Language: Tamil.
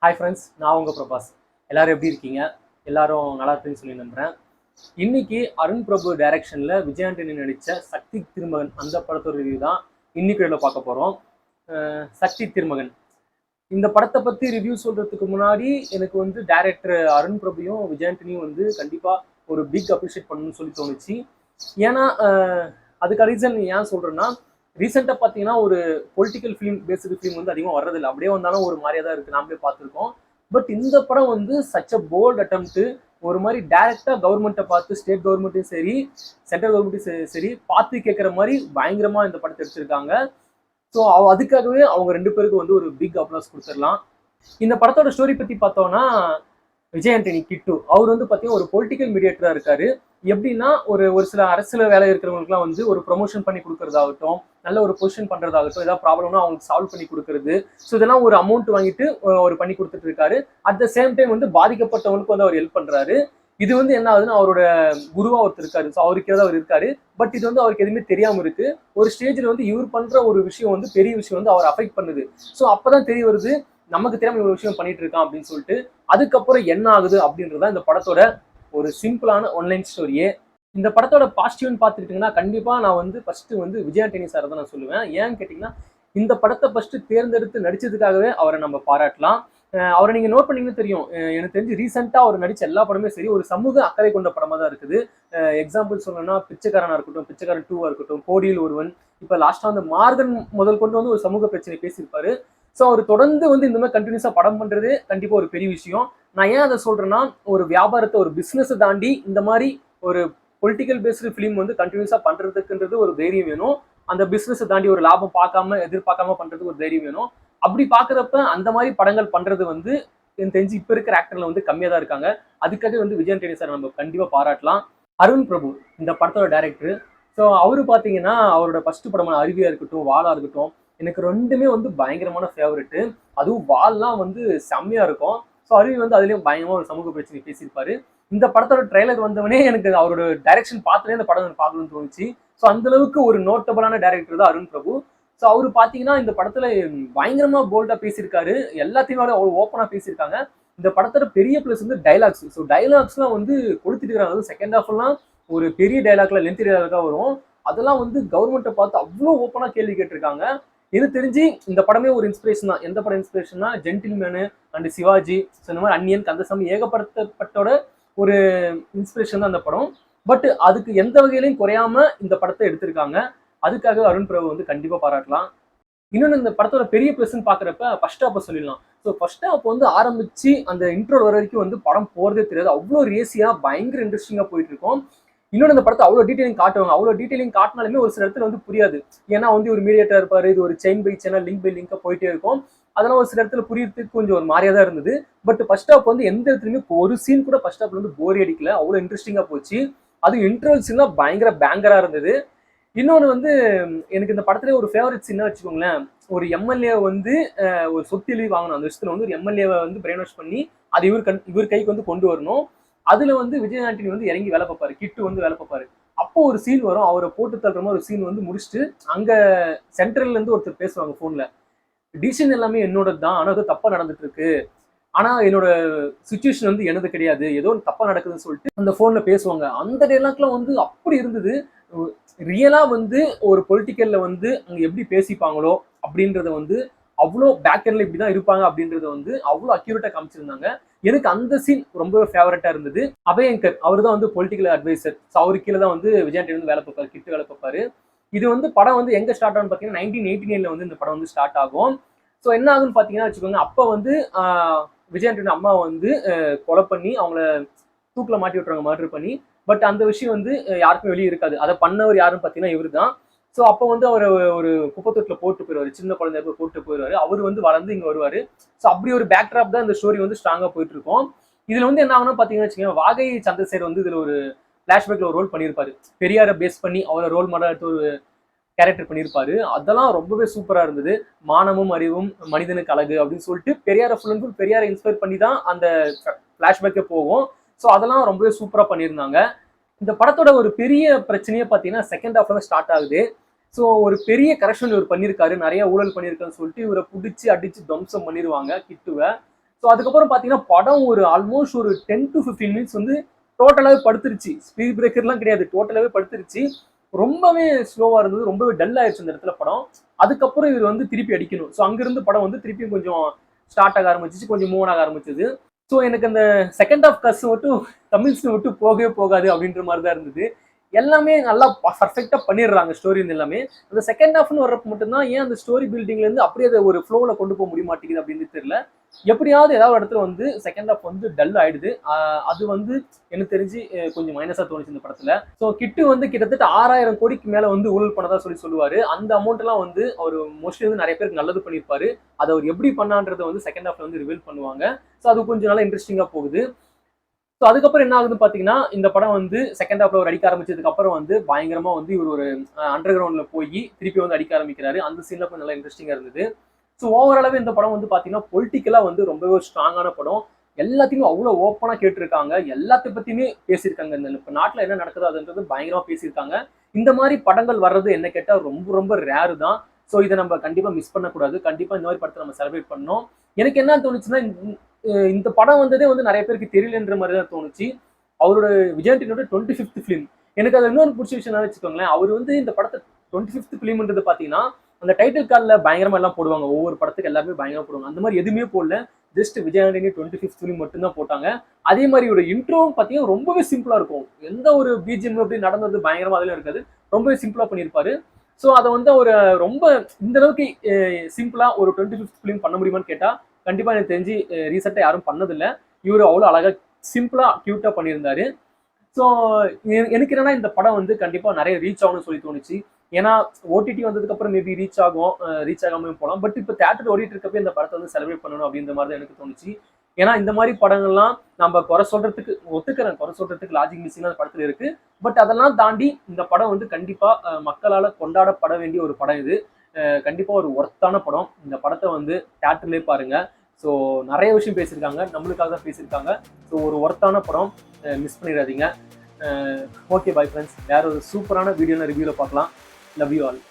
ஹாய் ஃப்ரெண்ட்ஸ், நான் உங்கள் பிரபாஸ். எல்லாரும் எப்படி இருக்கீங்க? எல்லாரும் நல்லா இருக்குன்னு சொல்லி நம்புகிறேன். இன்னைக்கு அருண் பிரபு டைரக்ஷனில் விஜய் ஆண்டனி நடித்த சக்தி திருமகன் அந்த படத்தோட ரிவ்யூ தான் இன்னைக்கு வீடியோவில் பார்க்க போகிறோம். சக்தி திருமகன் இந்த படத்தை பற்றி ரிவ்யூ சொல்கிறதுக்கு முன்னாடி எனக்கு வந்து டைரக்டர் அருண் பிரபுயும் விஜய் ஆண்டனியும் வந்து கண்டிப்பாக ஒரு பிக் அப்ரிஷியேட் பண்ணணும்னு சொல்லி தோணுச்சு. ஏன்னா அதுக்கு ரீசன் ஏன் சொல்கிறேன்னா, ரீசெண்டாக பார்த்தீங்கன்னா ஒரு பொலிட்டிக்கல் ஃபிலிம் பேஸ்டு ஃபிலிம் வந்து அதிகமாக வர்றதில்லை. அப்படியே வந்தாலும் ஒரு மாதிரியாக தான் இருக்குது, நாமளே பார்த்துருக்கோம். பட் இந்த படம் வந்து சச் அ போல்ட் அட்டம்ப்ட். ஒரு மாதிரி டைரக்டாக கவர்மெண்ட்டை பார்த்து, ஸ்டேட் கவர்மெண்ட்டையும் சரி சென்ட்ரல் கவர்மெண்ட்டையும் சரி பார்த்து கேட்குற மாதிரி பயங்கரமாக இந்த படத்தை எடுத்திருக்காங்க. ஸோ அதுக்காகவே அவங்க ரெண்டு பேருக்கு வந்து ஒரு பிக் அப்ளாஸ் கொடுத்துடலாம். இந்த படத்தோட ஸ்டோரி பற்றி பார்த்தோம்னா, விஜய் ஆண்டனி கிட்டு அவர் வந்து பார்த்தீங்கன்னா ஒரு பொலிட்டிக்கல் மீடியேட்டராக இருக்காரு. எப்படின்னா ஒரு சில அரசியல் வேலை இருக்கிறவங்களுக்குலாம் வந்து ஒரு ப்ரொமோஷன் பண்ணி கொடுக்கறதாகட்டும், நல்ல ஒரு பொசிஷன் பண்ணுறதாகட்டும், ஏதாவது ப்ராப்ளம்னா அவங்களுக்கு சால்வ் பண்ணி கொடுக்கறது. ஸோ இதெல்லாம் ஒரு அமௌண்ட் வாங்கிட்டு அவர் பண்ணி கொடுத்துட்டு இருக்காரு. அட் த சேம் டைம் வந்து பாதிக்கப்பட்டவங்களுக்கு வந்து அவர் ஹெல்ப் பண்ணுறாரு. இது வந்து என்ன ஆகுதுன்னா, அவரோட குருவா ஒருத்தர் இருக்காரு. ஸோ அவருக்கு ஏதாவது அவர் இருக்காரு. பட் இது வந்து அவருக்கு எதுவுமே தெரியாமல் இருக்கு. ஒரு ஸ்டேஜில் வந்து இவர் பண்ற ஒரு விஷயம் வந்து பெரிய விஷயம் வந்து அவர் அஃபெக்ட் பண்ணுது. ஸோ அப்பதான் தெரிய வருது, நமக்கு தெரியாம ஒரு விஷயம் பண்ணிட்டு இருக்கான் அப்படின்னு சொல்லிட்டு. அதுக்கப்புறம் என்ன ஆகுது அப்படின்றத இந்த படத்தோட ஒரு சிம்பிளான ஒன்லைன் ஸ்டோரியே. இந்த படத்தோட பாசிட்டிவ்னு பார்த்துக்கிட்டிங்கன்னா, கண்டிப்பாக நான் வந்து ஃபர்ஸ்ட் வந்து விஜய் ஆண்டனி சார் தான் நான் சொல்லுவேன். ஏன்னு கேட்டிங்கன்னா, இந்த படத்தை ஃபர்ஸ்ட் தேர்ந்தெடுத்து நடிச்சதுக்காகவே அவரை நம்ம பாராட்டலாம். அவரை நீங்கள் நோட் பண்ணீங்கன்னு தெரியும். எனக்கு தெரிஞ்சு ரீசெண்டாக அவர் நடித்த எல்லா படமே சரி ஒரு சமூக அக்கறை கொண்ட படமாக தான் இருக்குது. எக்ஸாம்பிள் சொல்லணும்னா பிச்சைக்காரனாக இருக்கட்டும், பிச்சைக்காரன் 2 இருக்கட்டும், கோடியில் ஒருவன், இப்போ லாஸ்ட்டாக வந்து மார்கன் முதல் கொண்டு வந்து ஒரு சமூக பிரச்சனை பேசியிருப்பாரு. ஸோ அவர் தொடர்ந்து வந்து இந்த மாதிரி கண்டினியூஸாக படம் பண்ணுறது கண்டிப்பாக ஒரு பெரிய விஷயம். நான் ஏன் அதை சொல்கிறேன்னா, ஒரு வியாபாரத்தை ஒரு பிஸ்னஸை தாண்டி இந்த மாதிரி ஒரு பொலிட்டிக்கல் பேஸ்டு ஃபிலிம் வந்து கண்டினியூஸாக பண்ணுறதுக்குன்றது ஒரு தைரியம் வேணும். அந்த பிஸ்னஸை தாண்டி ஒரு லாபம் பார்க்காம எதிர்பார்க்காம பண்ணுறதுக்கு ஒரு தைரியம் வேணும். அப்படி பார்க்குறப்ப அந்த மாதிரி படங்கள் பண்ணுறது வந்து எனக்கு தெரிஞ்சு இப்போ இருக்கிற ஆக்டர்ல வந்து கம்மியாக தான் இருக்காங்க. அதுக்காக வந்து விஜய் ஆண்டனி சார் நம்ம கண்டிப்பாக பாராட்டலாம். அருண் பிரபு இந்த படத்தோட டைரக்டர். ஸோ அவரு பார்த்தீங்கன்னா அவரோட ஃபர்ஸ்ட் படமான அருவியா இருக்கட்டும், வாளா இருக்கட்டும், எனக்கு ரெண்டுமே வந்து பயங்கரமான ஃபேவரெட்டு. அதுவும் வால்லாம் வந்து செம்மையா இருக்கும். ஸோ அருவி வந்து அதுலேயும் பயங்கரமாக ஒரு சமூக பிரச்சனை பேசியிருப்பாரு. இந்த படத்தோட ட்ரெய்லர் வந்தவனே எனக்கு அவரோட டைரக்ஷன் பார்த்துனே இந்த படம் பார்க்கணும்னு தோணுச்சு. ஸோ அந்த அளவுக்கு ஒரு நோட்டபிளான டைரக்டர் தான் அருண் பிரபு. ஸோ அவரு பார்த்தீங்கன்னா இந்த படத்துல பயங்கரமா போல்டா பேசியிருக்காரு. எல்லாத்தையும் அவ்வளோ ஓப்பனா பேசியிருக்காங்க. இந்த படத்தோட பெரிய பிளஸ் வந்து டைலாக்ஸ். ஸோ டைலாக்ஸ்லாம் வந்து கொளுத்திட்டு இருக்காங்க. செகண்ட் ஹாஃப் எல்லாம் ஒரு பெரிய டைலாக்ல லென்த் டைலாக்கா வரும். அதெல்லாம் வந்து கவர்மெண்ட்டை பார்த்து அவ்வளோ ஓப்பனா கேள்வி கேட்டிருக்காங்க. எனக்கு தெரிஞ்சு இந்த படமே ஒரு இன்ஸ்பிரேஷன் தான். எந்த படம் இன்ஸ்பிரேஷன்னா, ஜென்டில்மேனு அண்ட் சிவாஜி, ஸோ இந்த மாதிரி அந்நியன், கந்தசாமி ஏகப்படுத்தப்பட்டோட ஒரு இன்ஸ்பிரேஷன் தான் அந்த படம். பட் அதுக்கு எந்த வகையிலையும் குறையாம இந்த படத்தை எடுத்திருக்காங்க. அதுக்காக அருண் பிரபு வந்து கண்டிப்பா பாராட்டலாம். இன்னொன்று இந்த படத்தோட பெரிய பிளஸ்ன்னு பாக்குறப்ப ஃபர்ஸ்ட் ஹாப்பை சொல்லிடலாம். ஸோ ஃபர்ஸ்ட் ஹாப் வந்து ஆரம்பிச்சு அந்த இன்ட்ரோ வர வரைக்கும் வந்து படம் போறதே தெரியாது. அவ்வளோ ரேசியா பயங்கர இன்ட்ரெஸ்டிங்கா போயிட்டு இருக்கும். இன்னொன்று இந்த படத்தை அவ்வளோ டீட்டெயிலிங் காட்டுவாங்க. அவ்வளோ டீட்டெயிலிங் காட்டினாலுமே ஒரு சில இடத்துல வந்து புரியாது. ஏன்னா வந்து ஒரு மீடியேட்டர் இருப்பாரு, இது ஒரு செயின் பை செயினா லிங்க் பை லிங்கா போயிட்டே இருக்கும். அதெல்லாம் ஒரு சில இடத்துல புரியறதுக்கு கொஞ்சம் ஒரு மாதிரியா தான் இருந்தது. பட் ஃபர்ஸ்ட் ஹாப் வந்து எந்த இடத்துலையுமே ஒரு சீன் கூட ஃபர்ஸ்ட் ஹாப்ல வந்து போர் அடிக்கல. அவ்வளோ இன்ட்ரெஸ்டிங்கா போச்சு. அது இன்டர்வல் சீன்லாம் பயங்கர பேங்கரா இருந்தது. இன்னொன்று வந்து எனக்கு இந்த படத்துல ஒரு ஃபேவரட் சீனா வச்சுக்கோங்களேன். ஒரு எம்எல்ஏ வந்து ஒரு சொத்து எழுதி வாங்கணும். அந்த விஷயத்துல வந்து ஒரு எம்எல்ஏவை வந்து பிரெயின் வாஷ் பண்ணி அது இவர் கைக்கு வந்து கொண்டு வரணும். அதுல வந்து விஜய் ஆண்டனி வந்து இறங்கி வேலை பார்ப்பாரு. கிட்டு வந்து வேலை பார்ப்பாரு. அப்போ ஒரு சீன் வரும். அவரை போட்டு தள்ளுற மாதிரி ஒரு சீன் வந்து முடிச்சுட்டு அங்க சென்ட்ரல்ல இருந்து ஒருத்தர் பேசுவாங்க போன்ல. டிசிஷன் எல்லாமே என்னோடது தான், ஆனா ஏதோ தப்பா நடந்துட்டு இருக்கு. ஆனா என்னோட சுச்சுவேஷன் வந்து எனது கிடையாது, ஏதோ தப்பா நடக்குதுன்னு சொல்லிட்டு அந்த போன்ல பேசுவாங்க. அந்த டைலாக்லாம் வந்து அப்படி இருந்தது. ரியலா வந்து ஒரு பொலிட்டிக்கல்ல வந்து அங்க எப்படி பேசிப்பாங்களோ அப்படின்றத வந்து அவ்வளோ பேக்கெண்ட்ல இப்படிதான் இருப்பாங்க அப்படின்றத வந்து அவ்வளோ அக்யூரேட்டா காமிச்சிருந்தாங்க. எனக்கு அந்த சீன் ரொம்பவே ஃபேவரட்டா இருந்தது. அபயங்கர் அவர் தான் வந்து பொலிட்டிக்கல் அட்வைசர். அவரு கீழே தான் வந்து விஜய் ஆண்டனி வந்து வேலை பார்ப்பாரு, கிட்டு வேலை பார்ப்பாரு. இது வந்து படம் வந்து எங்க ஸ்டார்ட் ஆகும்னு பார்த்தீங்கன்னா 1989ல வந்து இந்த படம் வந்து ஸ்டார்ட் ஆகும். ஸோ என்ன ஆகுன்னு பார்த்தீங்கன்னா வச்சுக்கோங்க, அப்போ வந்து விஜய் ஆண்டனி அம்மா வந்து கொலை பண்ணி அவங்கள தூக்கில் மாட்டி விட்டுறாங்க, மர்டர் பண்ணி. பட் அந்த விஷயம் வந்து யாருக்கும் வெளியே இருக்காது. அதை பண்ணவர் யாருன்னு பார்த்தீங்கன்னா இவர் தான். ஸோ அப்போ வந்து அவர் ஒரு குப்பத்தொட்டில் போட்டு போயிடுவாரு. சின்ன குழந்தை போட்டு போயிடுவாரு. அவர் வந்து வளர்ந்து இங்கே வருவாரு. ஸோ அப்படி ஒரு பேக்ட்ராப் தான் இந்த ஸ்டோரி வந்து ஸ்ட்ராங்காக போயிட்டு இருக்கும். இதுல வந்து என்ன ஆகும்னா பார்த்தீங்கன்னா வச்சுக்கோங்க, வாகை சந்திரசேகர் வந்து இதுல ஒரு ஃபிளாஷ்பேக்ல ஒரு ரோல் பண்ணியிருப்பாரு. பெரியாரை பேஸ் பண்ணி அவரை ரோல் மாடல் எடுத்து ஒரு கேரக்டர் பண்ணியிருப்பாரு. அதெல்லாம் ரொம்பவே சூப்பரா இருந்தது. மானமும் அறிவும் மனிதனுக்கு அழகு அப்படின்னு சொல்லிட்டு பெரியாரை ஃபுல் அண்ட் ஃபுல் பெரியாரை இன்ஸ்பயர் பண்ணி தான் அந்த ஃபிளாஷ்பேக்கே போகும். ஸோ அதெல்லாம் ரொம்பவே சூப்பரா பண்ணியிருந்தாங்க. இந்த படத்தோட ஒரு பெரிய பிரச்சனையே பார்த்தீங்கன்னா செகண்ட் ஹாஃப்ல தான் ஸ்டார்ட் ஆகுது. ஸோ ஒரு பெரிய கரெக்ஷன் இவர் பண்ணியிருக்காரு. நிறைய ஊழல் பண்ணியிருக்காருன்னு சொல்லிட்டு இவரை பிடிச்சி அடிச்சு துவம்சம் பண்ணிடுவாங்க கிட்டுவை. ஸோ அதுக்கப்புறம் பார்த்தீங்கன்னா படம் ஒரு ஆல்மோஸ்ட் ஒரு 10 to 15 மினிட்ஸ் வந்து டோட்டலாகவே படுத்துருச்சு. ஸ்பீட் பிரேக்கர்லாம் கிடையாது, டோட்டலாகவே படுத்துருச்சு. ரொம்பவே ஸ்லோவாக இருந்தது, ரொம்பவே டல் ஆயிடுச்சு இந்த இடத்துல படம். அதுக்கப்புறம் இவர் வந்து திருப்பி அடிக்கணும். ஸோ அங்கிருந்து படம் வந்து திருப்பியும் கொஞ்சம் ஸ்டார்ட் ஆக ஆரம்பிச்சிச்சு, கொஞ்சம் மூவ் ஆக ஆரம்பிச்சது. ஸோ எனக்கு அந்த செகண்ட் ஆஃப் கஸ் மட்டும் தமிழ்ஸ் விட்டு போகவே போகாது அப்படின்ற மாதிரி தான் இருந்தது. எல்லாமே நல்லா பர்ஃபெக்டா பண்ணிடுறாங்க ஸ்டோரி எல்லாமே. அந்த செகண்ட் ஹாஃப்னு வர்றப்ப மட்டும்தான் ஏன் அந்த ஸ்டோரி பில்டிங்ல இருந்து அப்படியே அதை ஒரு ஃப்ளோல கொண்டு போக முடிய மாட்டேங்குது அப்படின்னு தெரியல. எப்படியாவது ஏதாவது ஒரு இடத்துல வந்து செகண்ட் ஹாஃப் வந்து டல் ஆயிடுது. அது வந்து எனக்கு தெரிஞ்சு கொஞ்சம் மைனஸா தோணுச்சு இந்த படத்துல. ஸோ கிட்டு வந்து கிட்டத்தட்ட 6000 கோடிக்கு மேல வந்து ஊழல் பண்ணதா சொல்லுவாரு. அந்த அமௌண்ட் எல்லாம் வந்து அவர் மோஸ்ட்லி வந்து நிறைய பேருக்கு நல்லது பண்ணியிருப்பாரு. அதை அவர் எப்படி பண்ணான்றதை வந்து செகண்ட் ஹாஃப்ல வந்து ரிவீல் பண்ணுவாங்க. ஸோ அது கொஞ்சம் நல்லா இன்ட்ரெஸ்டிங்கா போகுது. ஸோ அதுக்கப்புறம் என்ன ஆகுதுன்னு பார்த்தீங்கன்னா, இந்த படம் வந்து செகண்ட் ஹாஃப்ல ஒரு அடிக்க ஆரம்பிச்சதுக்கு அப்புறம் வந்து பயங்கரமா வந்து இவர் ஒரு அண்டர் கிரவுண்ட்ல போய் திருப்பி வந்து அடிக்க ஆரம்பிக்கிறாரு. அந்த சீன்ல கொஞ்சம் நல்லா இன்ட்ரெஸ்டிங்கா இருந்தது. ஸோ ஓவராலாவே இந்த படம் வந்து பார்த்தீங்கன்னா பொலிட்டிக்கலா வந்து ரொம்பவே ஒரு ஸ்ட்ராங்கான படம். எல்லாத்தையுமே அவ்வளோ ஓப்பனா கேட்டிருக்காங்க. எல்லாத்தை பத்தியுமே பேசியிருக்காங்க. இந்த இப்போ நாட்டில் என்ன நடக்குது அதுன்றது பயங்கரமா பேசியிருக்காங்க. இந்த மாதிரி படங்கள் வர்றது என்ன கேட்டால் ரொம்ப ரொம்ப ரேரு தான். ஸோ இதை நம்ம கண்டிப்பா மிஸ் பண்ணக்கூடாது. கண்டிப்பா இந்த மாதிரி படத்தை நம்ம செலிப்ரேட் பண்ணணும். எனக்கு என்ன தோணுச்சுன்னா, இந்த படம் வந்ததே வந்து நிறைய பேருக்கு தெரியலன்ற மாதிரி தான் தோணுச்சு. அவரோட விஜய் ஆண்டனியோட 25th ஃபிலிம். எனக்கு அது இன்னொரு பிடிச்ச விஷயம் என்ன வச்சுக்கோங்களேன், அவர் வந்து இந்த படத்தை 25th ஃபிலிம்ன்றது பார்த்தீங்கன்னா, அந்த டைட்டில் கார்டில் பயங்கரமா எல்லாம் போடுவாங்க. ஒவ்வொரு படத்துக்கு எல்லாருமே பயங்கரமா போடுவாங்க. அந்த மாதிரி எதுவுமே போடல. Just Vijay Antony 25th film மட்டும் தான் போட்டாங்க. அதே மாதிரி ஒரு இன்ட்ரோவும் பார்த்தீங்கன்னா ரொம்பவே சிம்பிளா இருக்கும். எந்த ஒரு பிஜிஎம் அப்படி நடந்தது பயங்கரமா அதிலும் இருக்காது. ரொம்பவே சிம்பிளா பண்ணியிருப்பாரு. ஸோ அதை வந்து ஒரு ரொம்ப இந்த அளவுக்கு சிம்பிளா ஒரு 25th ஃபிலிம் பண்ண முடியுமான்னு கேட்டா கண்டிப்பா எனக்கு தெரிஞ்சு ரீசெண்டா யாரும் பண்ணதில்லை. இவரு அவ்வளோ அழகா சிம்பிளா கியூட்டா பண்ணியிருந்தாரு. ஸோ எனக்கு என்னன்னா இந்த படம் வந்து கண்டிப்பா நிறைய ரீச் ஆகும்னு சொல்லி தோணுச்சு. ஏன்னா ஓடிடி வந்ததுக்கு அப்புறம் மேபி ரீச் ஆகும், ரீச் ஆகாம போகலாம். பட் இப்போ தியேட்டர் ஓடிட்டு இருக்கப்ப இந்த படத்தை வந்து செலிப்ரேட் பண்ணணும் அப்படின்ற மாதிரி தான் எனக்கு தோணுச்சு. ஏன்னா இந்த மாதிரி படங்கள்லாம் நம்ம குறை சொல்றதுக்கு ஒத்துக்கிறேன், குறை சொல்றதுக்கு லாஜிக் மிஸ்ஸிங் அந்த படத்துல இருக்கு. பட் அதெல்லாம் தாண்டி இந்த படம் வந்து கண்டிப்பா மக்களால கொண்டாடப்பட வேண்டிய ஒரு படம் இது. கண்டிப்பா ஒரு ஒர்த்தான படம். இந்த படத்தை வந்து தியேட்டர்லயே பாருங்க. ஸோ நிறைய விஷயம் பேசியிருக்காங்க, நம்மளுக்காக தான் பேசியிருக்காங்க. ஸோ ஒரு ஒர்த்தான படம், மிஸ் பண்ணிடாதீங்க. ஓகே பாய் ஃப்ரெண்ட்ஸ், வேற ஒரு சூப்பரான வீடியோன ரிவ்யூவில் பார்க்கலாம். Love you all.